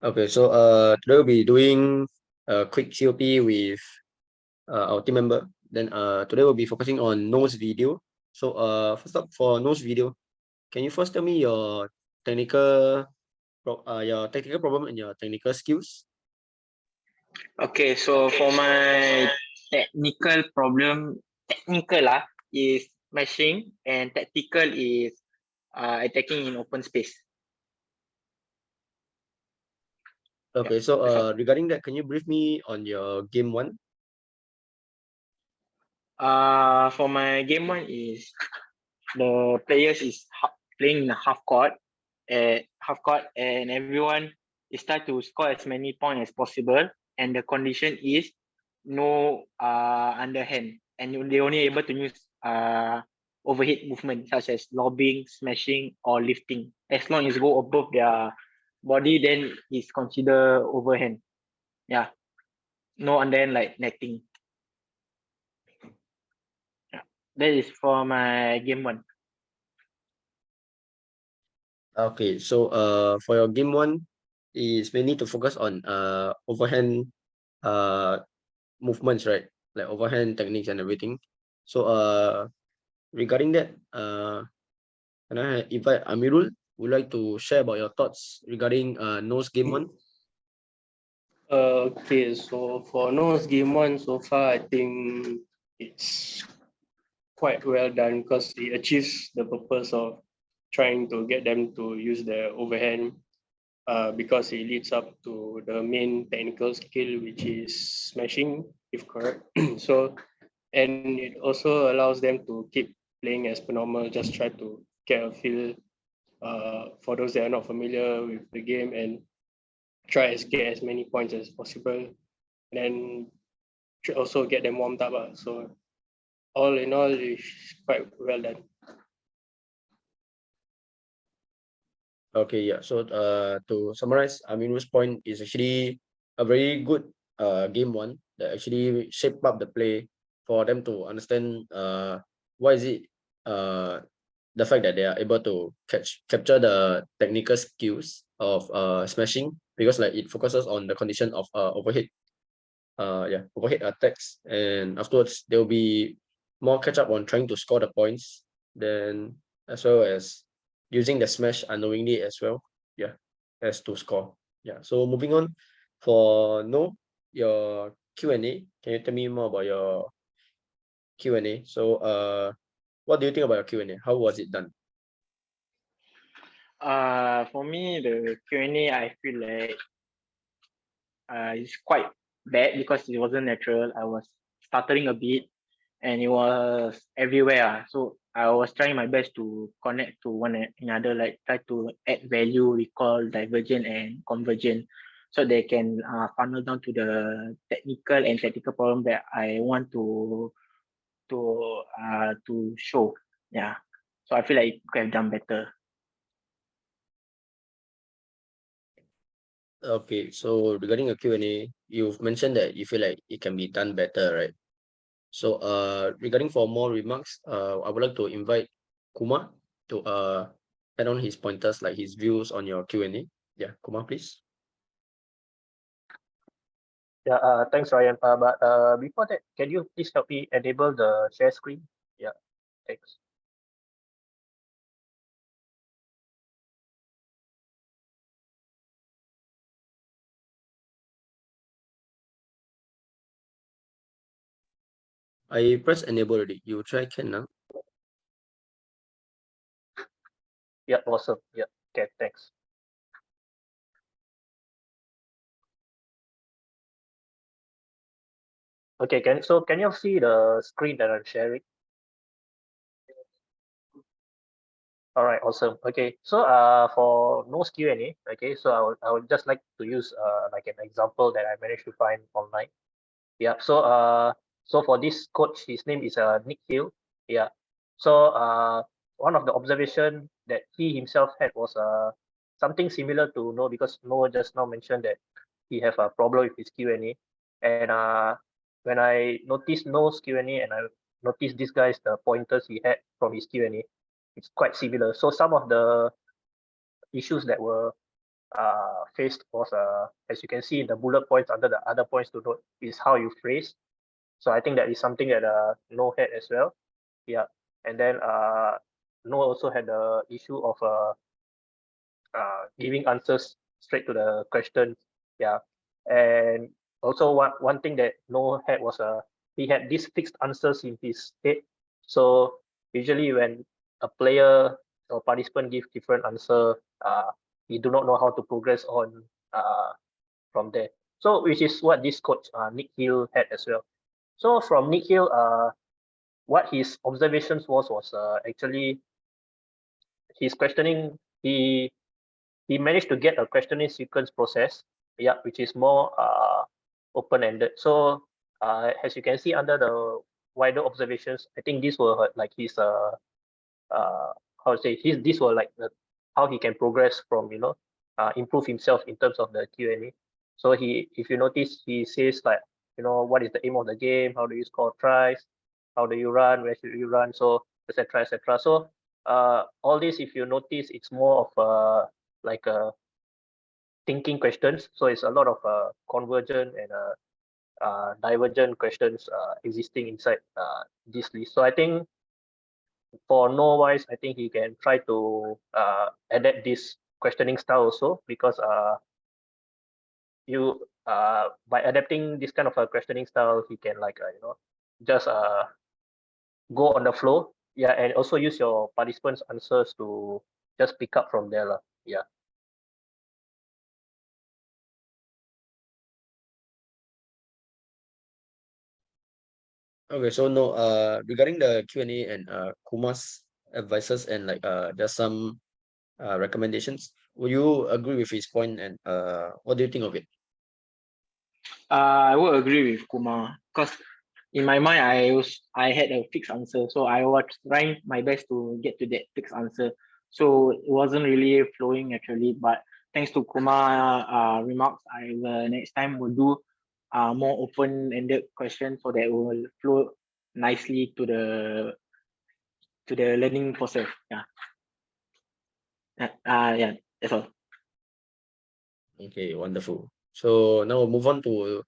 Okay, so today we'll be doing a quick COP with our team member. Then today we'll be focusing on nose video. So first up for nose video, can you first tell me your technical problem and your technical skills? Okay, so for my technical problem, is smashing, and tactical is attacking in open space. Okay, so regarding that, can you brief me on your game one? For my game one is the players is playing in a half court, and everyone is try to score as many points as possible, and the condition is no underhand, and they only able to use overhead movement such as lobbing, smashing, or lifting. As long as go above their body, then it's considered overhand. Yeah, no underhand like netting. Yeah. That is for my game one. Okay, so for your game one, is mainly to focus on overhand movements, right? Like overhand techniques and everything. So regarding that, can I invite Amirul? Would like to share about your thoughts regarding nose game one? Okay, so for Noah's game one so far, I think it's quite well done because it achieves the purpose of trying to get them to use their overhand because it leads up to the main technical skill, which is smashing, if correct. So, and it also allows them to keep playing as per normal, just try to get a feel for those that are not familiar with the game and try to get as many points as possible, and then also get them warmed up. So all in all, it's quite well done. Okay, yeah. So to summarize, Aminul's point is actually a very good game one that actually shaped up the play for them to understand why is it the fact that they are able to capture the technical skills of smashing, because like it focuses on the condition of overhead overhead attacks, and afterwards there will be more catch up on trying to score the points, then as well as using the smash unknowingly as well, as to score. So moving on for your Q&A, can you tell me more about your Q&A? So what do you think about your Q&A? How was it done? For me, the Q&A, I feel like it's quite bad because it wasn't natural. I was stuttering a bit, and it was everywhere. So I was trying my best to connect to one another, like try to add value, recall, divergent, and convergent, so they can funnel down to the technical and tactical problem that I want to show. Yeah. So I feel like it could have done better. Okay, so regarding your Q&A, you've mentioned that you feel like it can be done better, right? So regarding for more remarks, I would like to invite Kumar to add on his pointers, like his views on your Q&A. Yeah, Kumar, please. Yeah, thanks, Ryan. But before that, can you please help me enable the share screen? Yeah, thanks. I press enable already. You try can now. Yeah, awesome. Yeah, okay, thanks. Okay, can you see the screen that I'm sharing? All right, awesome. Okay, so for nose Q&A, okay, so I would just like to use like an example that I managed to find online. Yeah, so for this coach, his name is Nick Hill. Yeah, so one of the observation that he himself had was something similar to Noah, because Noah just now mentioned that he have a problem with his Q&A, and when I noticed Noah's Q&A and I noticed this guy's the pointers he had from his Q&A, it's quite similar. So some of the issues that were faced was, as you can see in the bullet points under the other points to note, is how you phrase. So I think that is something that No had as well. Yeah. And then No also had the issue of giving answers straight to the question. Yeah. And also one thing that No had was he had these fixed answers in his head. So usually when a player or participant give different answer, he do not know how to progress on from there. So which is what this coach Nick Hill had as well. So from Nick Hill, what his observations was actually his questioning. He managed to get a questioning sequence process, yeah, which is more open-ended. So as you can see under the wider observations, I think these were like his how to say these were like how he can progress from improve himself in terms of the Q&A. So if you notice, he says like, what is the aim of the game? How do you score tries? How do you run? Where should you run? So etc. etc. So all this, if you notice, it's more of like thinking questions. So it's a lot of convergent and divergent questions existing inside this list. So I think for No wise, I think he can try to adapt this questioning style also, because you by adapting this kind of a questioning style, he can like just go on the flow, yeah, and also use your participants' answers to just pick up from there, yeah. Okay, so No, regarding the Q&A and Kumar's advices and like just some recommendations, will you agree with his point, and what do you think of it? I would agree with Kumar, because in my mind I had a fixed answer, so I was trying my best to get to that fixed answer. So it wasn't really flowing actually, but thanks to Kumar remarks, I will next time will do more open-ended questions so that it will flow nicely to the learning process. Yeah. Yeah, that's all. Okay, wonderful. So now we'll move on to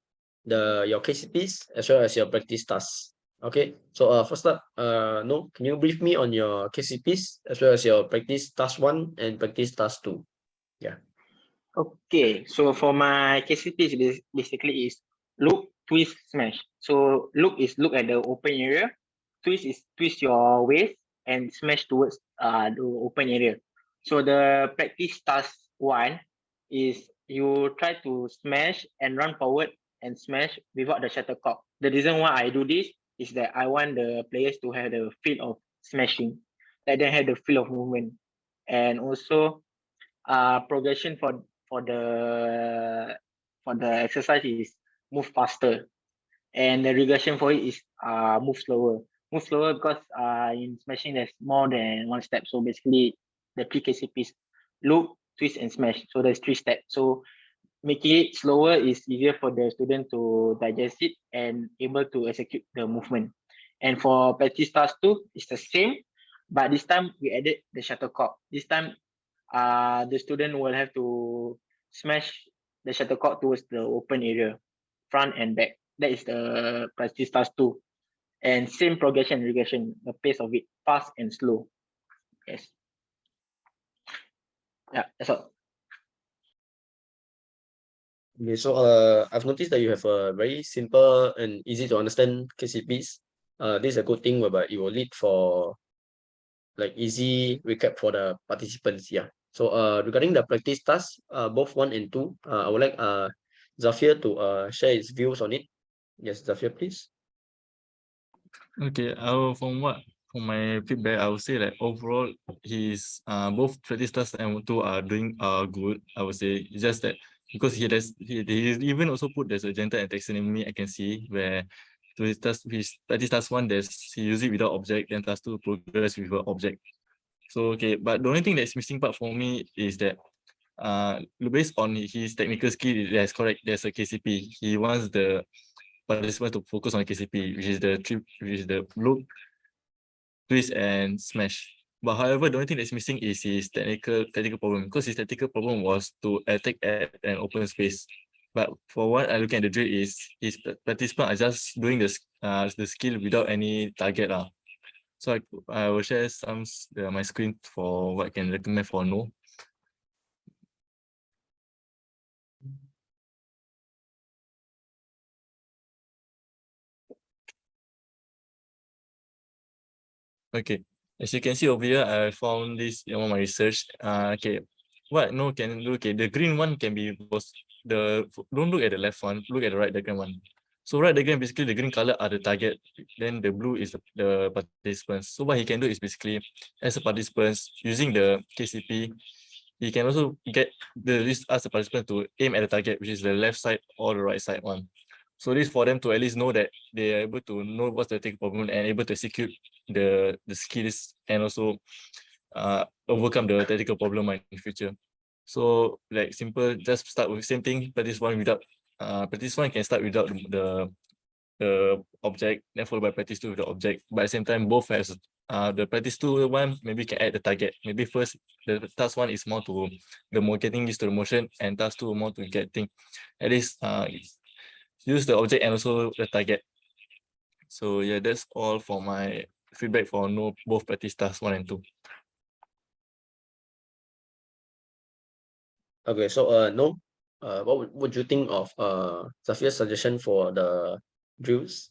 your KCPs as well as your practice tasks. Okay, so first up, No, can you brief me on your KCPs as well as your practice task 1 and practice task 2? Yeah. Okay, so for my KCP basically is look, twist, smash. So look is look at the open area, twist is twist your waist, and smash towards the open area. So the practice task 1 is you try to smash and run forward and smash without the shuttlecock. The reason why I do this is that I want the players to have the feel of smashing, let them have the feel of movement, and also progression for the exercise is move faster, and the regression for it is move slower. Move slower because in smashing there's more than one step. So basically the 3 KCPs: loop, twist, and smash. So there's 3 steps. So making it slower is easier for the student to digest it and able to execute the movement. And for practice task 2, it's the same, but this time we added the shuttlecock. This time the student will have to smash the shuttlecock towards the open area, front and back. That is the practice task 2. And same progression, regression, the pace of it, fast and slow. Yes. Yeah, that's all. Okay, so I've noticed that you have a very simple and easy to understand KCPs. This is a good thing whereby it will lead for like easy recap for the participants. Yeah. So regarding the practice tasks, both 1 and 2, I would like Zafir to share his views on it. Yes, Zafir, please. Okay, from my feedback, I would say that overall his both practice tasks and 2 are doing good. I would say it's just that because he even also put there's a gentle and taxonomy I can see where to his practice task 1 he use it without object, then task 2 progress with an object. So okay, but the only thing that's missing part for me is that based on his technical skill, that's correct. There's a KCP. He wants the participants to focus on KCP, which is the loop, twist, and smash. But however, the only thing that's missing is his technical problem, because his technical problem was to attack at an open space. But for what I look at the drill is his participants are just doing the skill without any target. So I will share my screen for what I can recommend for no. Okay, as you can see over here, I found this in one of my research. Okay, what no can do? Okay, the green one can be don't look at the left one, look at the right diagram one. So right diagram, basically the green color are the target, then the blue is the participants. So what he can do is basically, as a participants using the KCP, he can also ask the participant to aim at the target, which is the left side or the right side one. So this for them to at least know that they are able to know what's the technical problem and able to execute the skills and also overcome the technical problem in the future. So like simple, just start with same thing. Practice one can start without the object, then followed by practice 2 with the object. But at the same time, both has the practice 2 one maybe can add the target. Maybe first the task 1 is more to getting used to the motion, and task 2 more to getting at least use the object and also the target. So yeah, that's all for my feedback for no both practice tasks 1 and 2. Okay, so no, what would you think of Zafir's suggestion for the drills?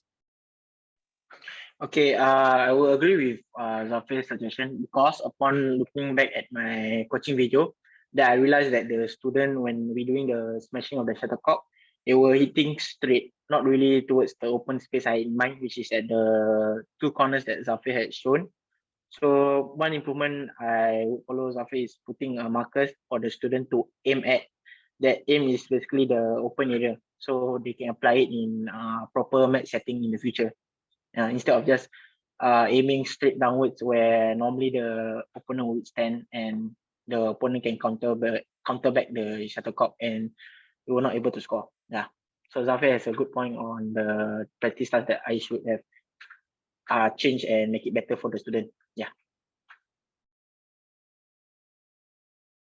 Okay, I will agree with Zafir's suggestion, because upon looking back at my coaching video, that I realized that the student, when we doing the smashing of the shuttlecock, they were hitting straight, not really towards the open space I had in mind, which is at the two corners that Zafir had shown. So one improvement I would follow Zafir is putting markers for the student to aim at. That aim is basically the open area, so they can apply it in proper match setting in the future. Instead of just aiming straight downwards where normally the opponent would stand and the opponent can counter back the shuttlecock and we were not able to score. Yeah. So Zafir has a good point on the practice task that I should have change and make it better for the student. Yeah.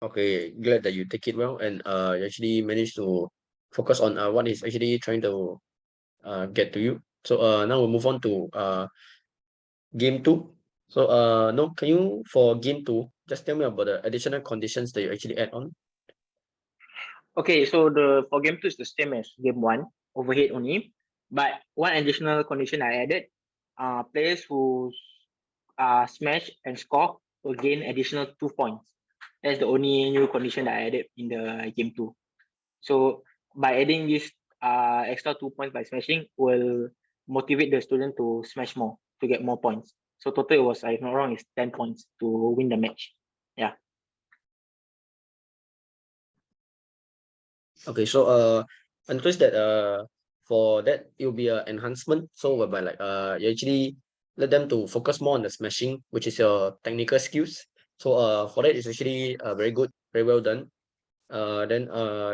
Okay, glad that you take it well and you actually managed to focus on what is actually trying to get to you. So now we'll move on to game 2. So no, can you for game 2 just tell me about the additional conditions that you actually add on? Okay, so the for game 2 is the same as game 1, overhead only. But one additional condition I added, players who smash and score will gain additional 2 points. That's the only new condition that I added in the game 2. So by adding this extra 2 points by smashing will motivate the student to smash more to get more points. So total it was, if I'm not wrong, is 10 points to win the match. Yeah. Okay, so I noticed that for that it will be an enhancement. So whereby like you actually let them to focus more on the smashing, which is your technical skills. So for that it's actually very good, very well done. Then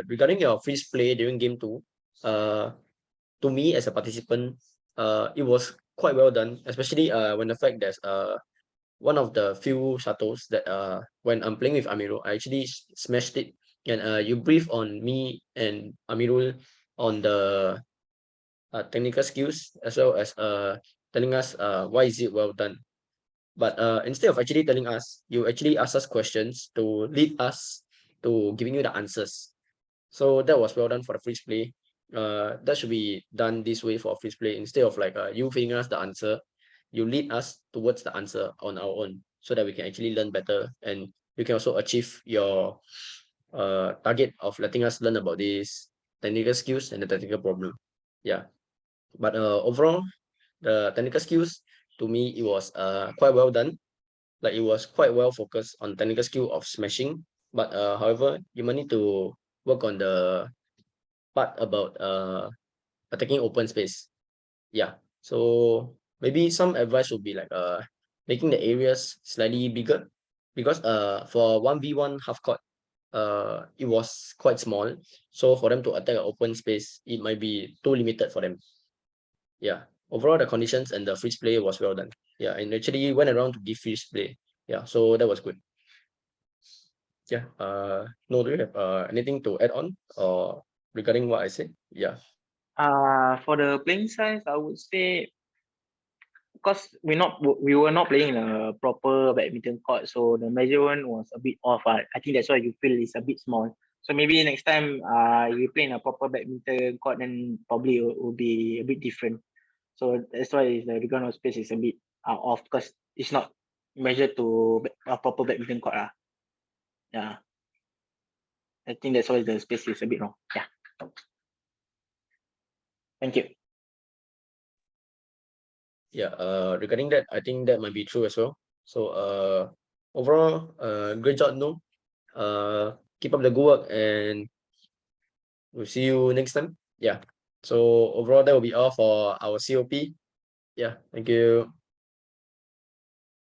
regarding your freeze play during game 2, to me as a participant, it was quite well done, especially when the fact there's one of the few shuttles that when I'm playing with Amirul, I actually smashed it, and you brief on me and Amirul on the technical skills as well as telling us why is it well done. But instead of actually telling us, you actually ask us questions to lead us to giving you the answers. So that was well done for the freeze play. That should be done this way for freeze play. Instead of like you feeding us the answer, you lead us towards the answer on our own, so that we can actually learn better and you can also achieve your target of letting us learn about these technical skills and the technical problem. Yeah. But overall, the technical skills, to me it was quite well done. Like it was quite well focused on technical skill of smashing. But however, you might need to work on the part about attacking open space. Yeah. So maybe some advice would be like making the areas slightly bigger, because for 1v1 half court, it was quite small. So for them to attack an open space, it might be too limited for them. Yeah. Overall, the conditions and the freeze play was well done. Yeah, and actually went around to give freeze play. Yeah, so that was good. Yeah. No, do you have anything to add on or regarding what I said? Yeah. For the playing size, I would say because we were not playing in a proper badminton court, so the measurement was a bit off. I think that's why you feel it's a bit small. So maybe next time you play in a proper badminton court, then probably it will be a bit different. So that's why the ground space is a bit off because it's not measured to a proper badminton court. Yeah. I think that's why the space is a bit wrong. Yeah. Thank you. Yeah. Regarding that, I think that might be true as well. So overall, great job, no. Keep up the good work and we'll see you next time. Yeah. So overall, that will be all for our COP. Yeah. Thank you.